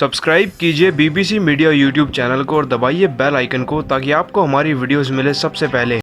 Subscribe कीजिए BBC media YouTube channel को और दबाइए बेल आइकन को ताकि आपको हमारी वीडियोस मिले सबसे पहले।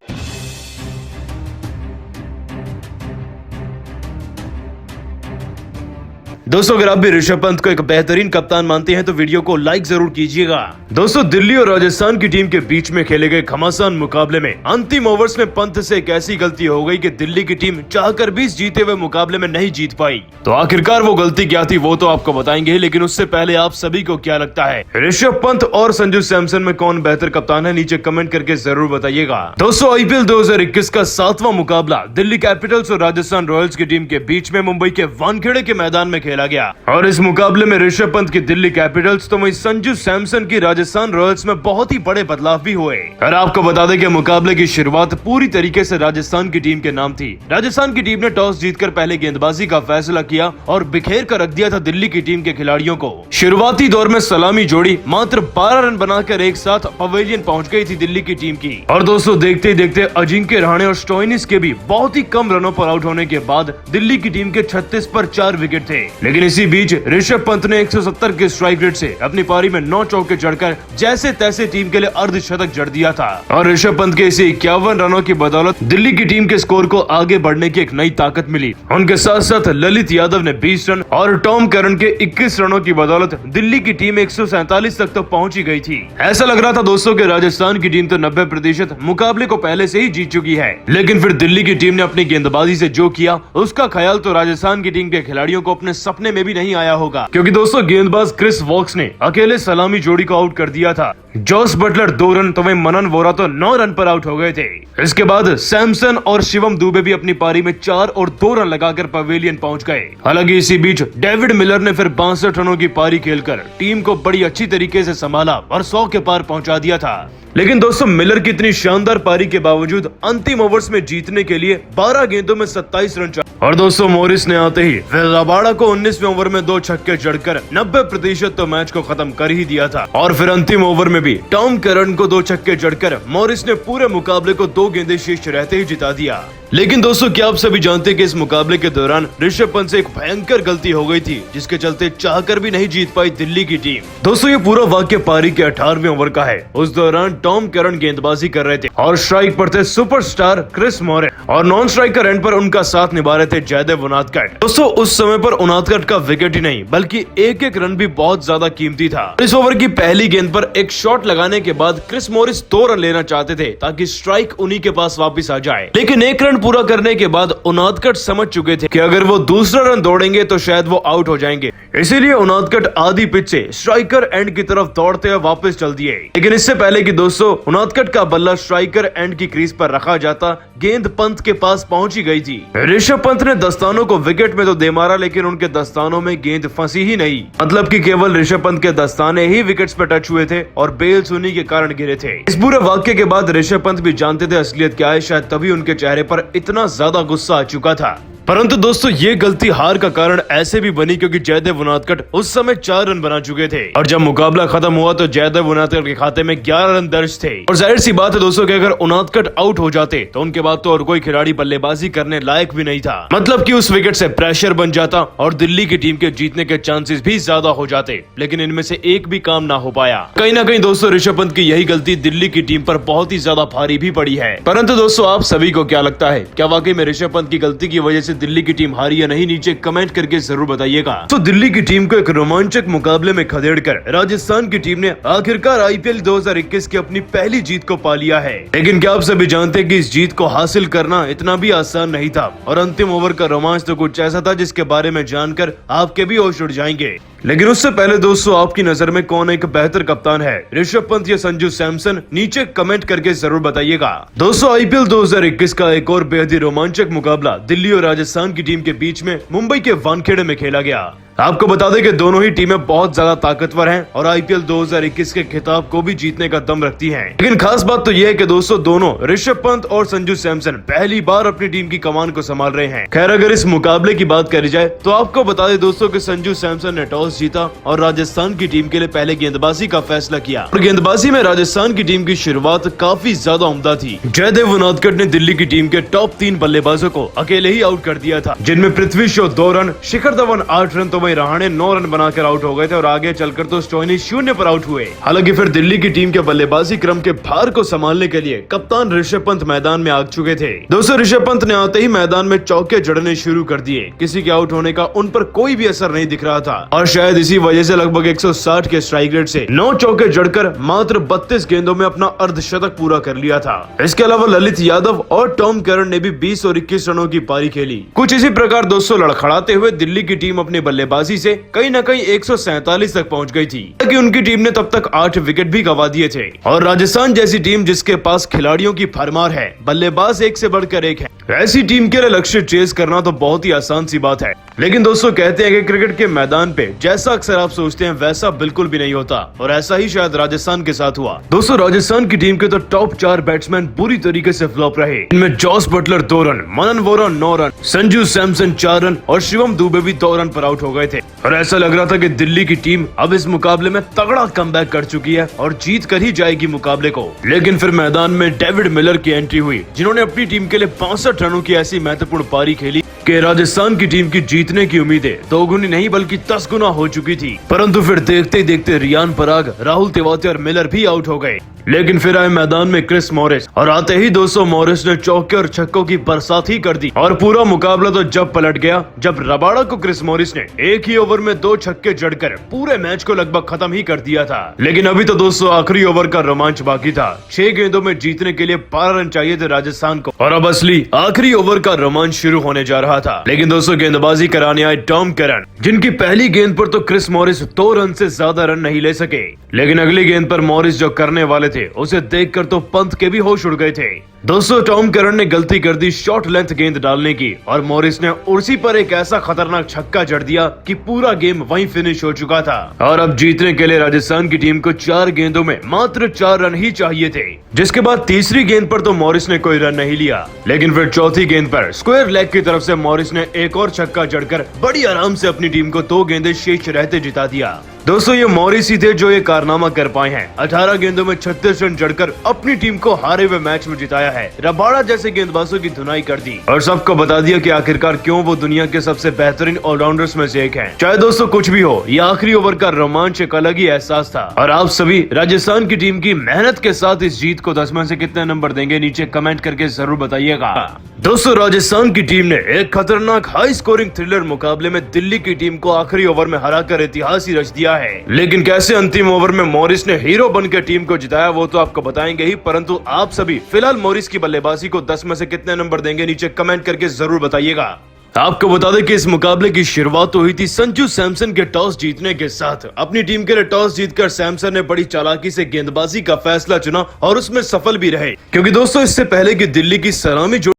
दोस्तों, अगर आप भी ऋषभ पंत को एक बेहतरीन कप्तान मानते हैं तो वीडियो को लाइक जरूर कीजिएगा। दोस्तों, दिल्ली और राजस्थान की टीम के बीच में खेले गए घमासान मुकाबले में अंतिम ओवर्स में पंत से एक ऐसी गलती हो गई कि दिल्ली की टीम चाहकर भी इस जीते हुए मुकाबले में नहीं जीत पाई। तो आखिरकार वो गलती क्या थी वो तो आपको बताएंगे, लेकिन उससे पहले आप सभी को क्या लगता है, ऋषभ पंत और संजू सैमसन में कौन बेहतर कप्तान है? नीचे कमेंट करके जरूर बताइएगा। दोस्तों, आईपीएल 2021 का 7वां मुकाबला दिल्ली कैपिटल्स और राजस्थान रॉयल्स की टीम के बीच में मुंबई के वानखेड़े के मैदान में खेला गया और इस मुकाबले में ऋषभ पंत की दिल्ली कैपिटल्स तो वहीं संजू सैमसन की राजस्थान रॉयल्स में बहुत ही बड़े बदलाव भी हुए। और आपको बता दें कि मुकाबले की शुरुआत पूरी तरीके से राजस्थान की टीम के नाम थी। राजस्थान की टीम ने टॉस जीतकर पहले गेंदबाजी का फैसला किया और बिखेर कर रख दिया था दिल्ली की टीम के खिलाड़ियों को। शुरुआती दौर में सलामी जोड़ी मात्र 12 रन बनाकर एक साथ पवेलियन पहुंच गई थी दिल्ली की टीम की। और दोस्तों, देखते ही देखते अजिंक्य रहाणे और स्टोइनिस के भी बहुत ही कम रनों पर आउट होने के बाद दिल्ली की टीम के 36 पर 4 विकेट थे। लेकिन इसी बीच ऋषभ पंत ने 170 के स्ट्राइक रेट से अपनी पारी में 9 चौके जड़कर जैसे तैसे टीम के लिए अर्धशतक जड़ दिया था। और ऋषभ पंत के इसी 51 रनों की बदौलत दिल्ली की टीम के स्कोर को आगे बढ़ने की एक नई ताकत मिली। उनके साथ साथ ललित यादव ने 20 रन और टॉम करन के 21 रनों की बदौलत दिल्ली की टीम 147 तक तो पहुंची गई थी। ऐसा लग रहा था दोस्तों कि राजस्थान की टीम तो 90% मुकाबले को पहले से ही जीत चुकी है। लेकिन फिर दिल्ली की टीम ने अपनी गेंदबाजी से जो किया उसका ख्याल तो राजस्थान की टीम के खिलाड़ियों को अपने सपने में भी नहीं आया होगा, क्योंकि दोस्तों गेंदबाज क्रिस वॉक्स ने अकेले सलामी जोड़ी को आउट कर दिया था। जॉस बटलर 2 रन तो वहीं मनन वोरा तो 9 रन पर आउट हो गए थे। इसके बाद सैमसन और शिवम दुबे भी अपनी पारी में 4 और 2 रन लगाकर पवेलियन पहुंच गए। हालांकि इसी बीच डेविड मिलर ने फिर 62 रनों की पारी खेलकर टीम को बड़ी अच्छी तरीके से संभाला और 100 के पार पहुंचा दिया था। लेकिन दोस्तों, मिलर की इतनी शानदार पारी के बावजूद अंतिम ओवर्स में जीतने के लिए 12 गेंदों में 27 रन चाहिए। और दोस्तों, मोरिस ने आते ही रबाड़ा को 19वें ओवर में 2 छक्के जड़कर 90% तो मैच को खत्म कर ही दिया था। और फिर अंतिम ओवर में भी टॉम करन को 2 छक्के जड़कर मोरिस ने पूरे मुकाबले को 2 गेंदें शेष रहते ही जिता दिया। लेकिन दोस्तों, क्या आप सभी जानते हैं कि इस मुकाबले के दौरान ऋषभ पंत से एक भयंकर गलती हो गई थी, जिसके चलते चाहकर भी नहीं जीत पाई दिल्ली की टीम। दोस्तों, ये पूरा वाक्य पारी के 18वें ओवर का है। उस दौरान टॉम करन गेंदबाजी कर रहे थे और स्ट्राइक पर थे सुपरस्टार क्रिस मॉरे और नॉन स्ट्राइकर एंड पर उनका साथ निभा रहे थे जयदेव उनादकट। दोस्तों, उस समय पर उनादकट का विकेट ही नहीं बल्कि एक रन भी बहुत ज्यादा कीमती था। इस ओवर की पहली गेंद पर एक शॉट लगाने के बाद क्रिस मॉरिस 2 रन लेना चाहते थे ताकि स्ट्राइक उन्हीं के पास वापिस आ जाए। लेकिन 1 रन पूरा करने के बाद उनादकट समझ चुके थे कि अगर वो दूसरा रन दौड़ेंगे तो शायद वो आउट हो जाएंगे। इसीलिए उनादकट आधी पिच से स्ट्राइकर एंड की तरफ दौड़ते हुए वापस चल दिए। लेकिन इससे पहले कि दोस्तों उनादकट का बल्ला स्ट्राइकर एंड की क्रीज पर रखा जाता, गेंद पंत के पास पहुंची गई थी। ऋषभ पंत ने दस्तानों को विकेट में तो दे मारा, लेकिन उनके दस्तानों में गेंद फंसी ही नहीं। मतलब कि केवल ऋषभ पंत के दस्ताने ही विकेट्स पर टच हुए थे और बेल्स उन्हीं के कारण गिरे थे। इस पूरे वाक्य के बाद ऋषभ पंत भी जानते थे असलियत क्या है, शायद तभी उनके चेहरे पर इतना ज्यादा गुस्सा आ चुका था। परंतु दोस्तों, ये गलती हार का कारण ऐसे भी बनी क्योंकि जयदेव उनादकट उस समय 4 रन बना चुके थे और जब मुकाबला खत्म हुआ तो जयदेव उनादकट के खाते में 11 रन दर्ज थे। और जाहिर सी बात है दोस्तों कि अगर उनादकट आउट हो जाते तो उनके बाद तो और कोई खिलाड़ी बल्लेबाजी करने लायक भी नहीं था। मतलब कि उस विकेट से प्रेशर बन जाता और दिल्ली की टीम के जीतने के चांसेस भी ज्यादा हो जाते। लेकिन इनमें से एक भी काम ना हो पाया। कहीं ना कहीं दोस्तों ऋषभ पंत की यही गलती दिल्ली की टीम पर बहुत ही ज्यादा भारी भी पड़ी है। परंतु दोस्तों, आप सभी को क्या लगता है, क्या वाकई में ऋषभ पंत की गलती की वजह से दिल्ली की टीम हारी या नहीं? नीचे कमेंट करके जरूर बताइएगा। तो दिल्ली की टीम को एक रोमांचक मुकाबले में खदेड़कर राजस्थान की टीम ने आखिरकार आईपीएल 2021 की अपनी पहली जीत को पा लिया है। लेकिन क्या आप सभी जानते हैं कि इस जीत को हासिल करना इतना भी आसान नहीं था और अंतिम ओवर का रोमांच तो कुछ ऐसा था जिसके बारे में जानकर आपके भी होश उड़ जाएंगे। लेकिन उससे पहले दोस्तों, आपकी नजर में कौन एक बेहतर कप्तान है, ऋषभ पंत या संजू सैमसन? नीचे कमेंट करके जरूर बताइएगा। दोस्तों, आईपीएल 2021 का एक और बेहद ही रोमांचक मुकाबला दिल्ली और राजस्थान की टीम के बीच में मुंबई के वानखेड़े में खेला गया। आपको बता दें कि दोनों ही टीमें बहुत ज्यादा ताकतवर हैं और आईपीएल 2021 के खिताब को भी जीतने का दम रखती हैं। लेकिन खास बात तो यह है कि दोस्तों दोनों ऋषभ पंत और संजू सैमसन पहली बार अपनी टीम की कमान को संभाल रहे हैं। खैर, अगर इस मुकाबले की बात करी जाए तो आपको बता दें दोस्तों कि संजू सैमसन ने टॉस जीता और राजस्थान की टीम के लिए पहले गेंदबाजी का फैसला किया। और गेंदबाजी में राजस्थान की टीम की शुरुआत काफी ज्यादा उम्दा थी। जयदेव उनादकट ने दिल्ली की टीम के टॉप 3 बल्लेबाजों को अकेले ही आउट कर दिया था, जिनमें पृथ्वी शॉ 2 रन, शिखर धवन 8 रन तो वहीं रहाणे 9 रन बनाकर आउट हो गए थे और आगे चलकर तो स्टोइनिस 0 पर आउट हुए। हालांकि फिर दिल्ली की टीम के बल्लेबाजी क्रम के भार को संभालने के लिए कप्तान ऋषभ पंत मैदान में आ चुके थे। दोस्तों ऋषभ पंत ने आते ही मैदान में चौके जड़ने शुरू कर दिए। किसी के आउट होने का उन पर कोई भी असर नहीं दिख रहा था और शायद इसी वजह से लगभग 160 के स्ट्राइक रेट से 9 चौके जड़कर मात्र 32 गेंदों में अपना अर्धशतक पूरा कर लिया था। इसके अलावा ललित यादव और टॉम करन ने भी 20 और 21 रनों की पारी खेली। कुछ इसी प्रकार दोस्तों लड़खड़ाते हुए दिल्ली की टीम अपनी बल्लेबाजी से कहीं न कहीं 147 तक पहुंच गई थी, कि उनकी टीम ने तब तक 8 विकेट भी गंवा दिए थे। और राजस्थान जैसी टीम जिसके पास खिलाड़ियों की भरमार है, बल्लेबाज एक से बढ़कर एक है, ऐसी टीम के लिए लक्ष्य चेस करना तो बहुत ही आसान सी बात है। लेकिन दोस्तों कहते हैं कि क्रिकेट के मैदान पे जैसा अक्सर आप सोचते हैं वैसा बिल्कुल भी नहीं होता और ऐसा ही शायद राजस्थान के साथ हुआ। दोस्तों राजस्थान की टीम के तो टॉप 4 बैट्समैन बुरी तरीके से फ्लॉप रहे। इनमें जॉस बटलर 2 रन, मनन वोरा 9 रन, संजू सैमसन 4 रन और शिवम दुबे भी 2 रन पर आउट हो गए थे। और ऐसा लग रहा था कि दिल्ली की टीम अब इस मुकाबले में तगड़ा कमबैक कर चुकी है और जीत कर ही जाएगी मुकाबले को। लेकिन फिर मैदान में डेविड मिलर की एंट्री हुई, जिन्होंने अपनी टीम के लिए 65 रनों की ऐसी महत्वपूर्ण पारी खेली कि राजस्थान की टीम की जीतने की उम्मीदें 2 गुनी नहीं बल्कि 10 गुना हो चुकी थी। परंतु फिर देखते देखते रियान पराग, राहुल तेवाती और मिलर भी आउट हो गए। लेकिन फिर आए मैदान में क्रिस मॉरिस और आते ही 200 मॉरिस ने चौके और छक्कों की बरसात ही कर दी और पूरा मुकाबला तो जब पलट गया जब रबाड़ा को क्रिस मॉरिस ने एक ही ओवर में 2 छक्के जड़कर पूरे मैच को लगभग खत्म ही कर दिया था। लेकिन अभी तो दोस्तों आखिरी ओवर का रोमांच बाकी था। 6 गेंदों में जीतने के लिए 12 रन चाहिए थे राजस्थान को और अब असली आखिरी ओवर का रोमांच शुरू होने जा रहा था। लेकिन दोस्तों गेंदबाजी कराने आए टॉम करन, जिनकी पहली गेंद पर तो क्रिस मॉरिस 2 रन से ज्यादा रन नहीं ले सके। लेकिन अगली गेंद पर मॉरिस जो करने वाले थे उसे देखकर तो पंत के भी होश उड़ गए थे। दोस्तों टॉम करन ने गलती कर दी शॉर्ट लेंथ गेंद डालने की और मॉरिस ने उसी पर एक ऐसा खतरनाक छक्का जड़ दिया कि पूरा गेम वहीं फिनिश हो चुका था। और अब जीतने के लिए राजस्थान की टीम को 4 गेंदों में मात्र 4 रन ही चाहिए थे, जिसके बाद तीसरी गेंद पर तो मॉरिस ने कोई रन नहीं लिया। लेकिन फिर चौथी गेंद पर स्क्वायर लेग की तरफ से मॉरिस ने एक और छक्का जड़कर बड़ी आराम से अपनी टीम को 2 गेंदें शेष रहते जिता दिया। दोस्तों ये मॉरिस ही थे जो ये कारनामा कर पाए हैं। 18 गेंदों में 36 रन जड़कर अपनी टीम को हारे हुए मैच में जिताया है। रबाड़ा जैसे गेंदबाजों की धुनाई कर दी और सबको बता दिया कि आखिरकार क्यों वो दुनिया के सबसे बेहतरीन ऑलराउंडर्स में से एक हैं। चाहे दोस्तों कुछ भी हो, ये आखिरी ओवर का रोमांच एक अलग ही एहसास था। और आप सभी राजस्थान की टीम की मेहनत के साथ इस जीत को 10 में से कितने नंबर देंगे नीचे कमेंट करके जरूर बताइएगा। दोस्तों राजस्थान की टीम ने एक खतरनाक हाई स्कोरिंग थ्रिलर मुकाबले में दिल्ली की टीम को आखिरी ओवर में हराकर इतिहास ही रच दिया है। लेकिन कैसे अंतिम ओवर में मॉरिस ने हीरो बनकर टीम को जिताया वो तो आपको बताएंगे ही, परंतु आप सभी फिलहाल मॉरिस की बल्लेबाजी को 10 में से कितने नंबर देंगे नीचे कमेंट करके जरूर बताइएगा। आपको बता दें कि इस मुकाबले की शुरुआत हुई थी संजू सैमसन के टॉस जीतने के साथ। अपनी टीम के लिए टॉस जीतकर सैमसन ने बड़ी चालाकी से गेंदबाजी का फैसला चुना और उसमें सफल भी रहे, क्योंकि दोस्तों इससे पहले कि दिल्ली की सलामी